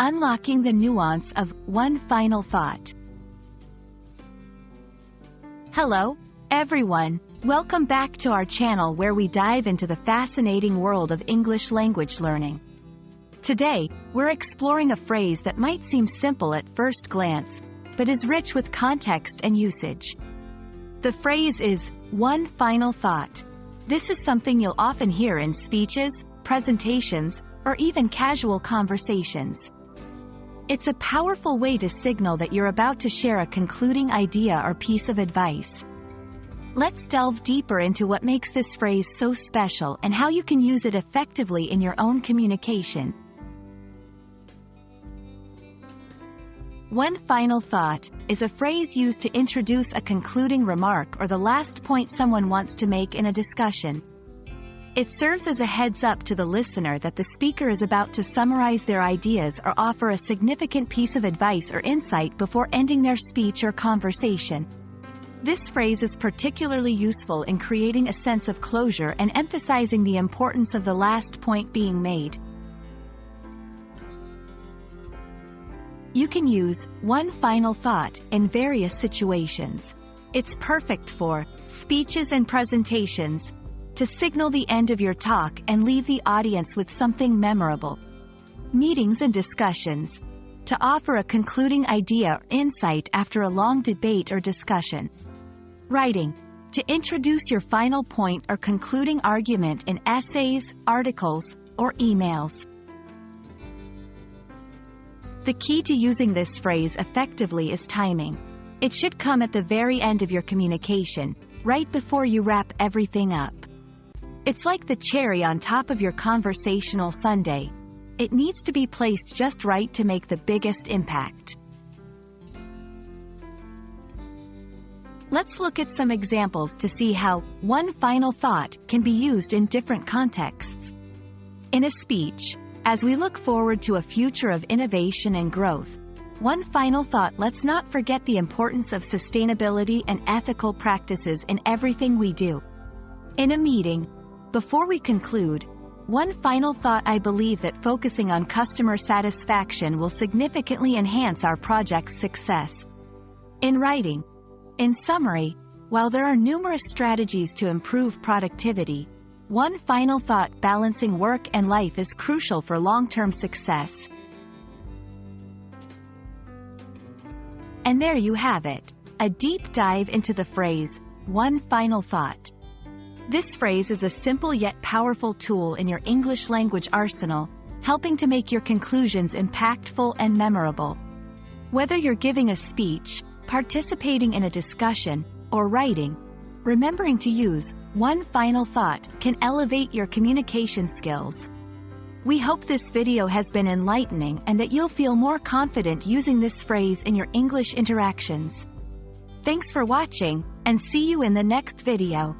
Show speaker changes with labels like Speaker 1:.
Speaker 1: Unlocking the nuance of one final thought. Hello, everyone. Welcome back to our channel where we dive into the fascinating world of English language learning. Today, we're exploring a phrase that might seem simple at first glance, but is rich with context and usage. The phrase is, one final thought. This is something you'll often hear in speeches, presentations, or even casual conversations. It's a powerful way to signal that you're about to share a concluding idea or piece of advice. Let's delve deeper into what makes this phrase so special and how you can use it effectively in your own communication. One final thought is a phrase used to introduce a concluding remark or the last point someone wants to make in a discussion. It serves as a heads-up to the listener that the speaker is about to summarize their ideas or offer a significant piece of advice or insight before ending their speech or conversation. This phrase is particularly useful in creating a sense of closure and emphasizing the importance of the last point being made. You can use one final thought in various situations. It's perfect for speeches and presentations, to signal the end of your talk and leave the audience with something memorable. Meetings and discussions, to offer a concluding idea or insight after a long debate or discussion. Writing, to introduce your final point or concluding argument in essays, articles, or emails. The key to using this phrase effectively is timing. It should come at the very end of your communication, right before you wrap everything up. It's like the cherry on top of your conversational sundae. It needs to be placed just right to make the biggest impact. Let's look at some examples to see how one final thought can be used in different contexts. In a speech, as we look forward to a future of innovation and growth, one final thought: let's not forget the importance of sustainability and ethical practices in everything we do. In a meeting, before we conclude, one final thought: I believe that focusing on customer satisfaction will significantly enhance our project's success. In writing, in summary, while there are numerous strategies to improve productivity, one final thought: balancing work and life is crucial for long-term success. And there you have it, a deep dive into the phrase, one final thought. This phrase is a simple yet powerful tool in your English language arsenal, helping to make your conclusions impactful and memorable. Whether you're giving a speech, participating in a discussion, or writing, remembering to use one final thought can elevate your communication skills. We hope this video has been enlightening and that you'll feel more confident using this phrase in your English interactions. Thanks for watching, and see you in the next video.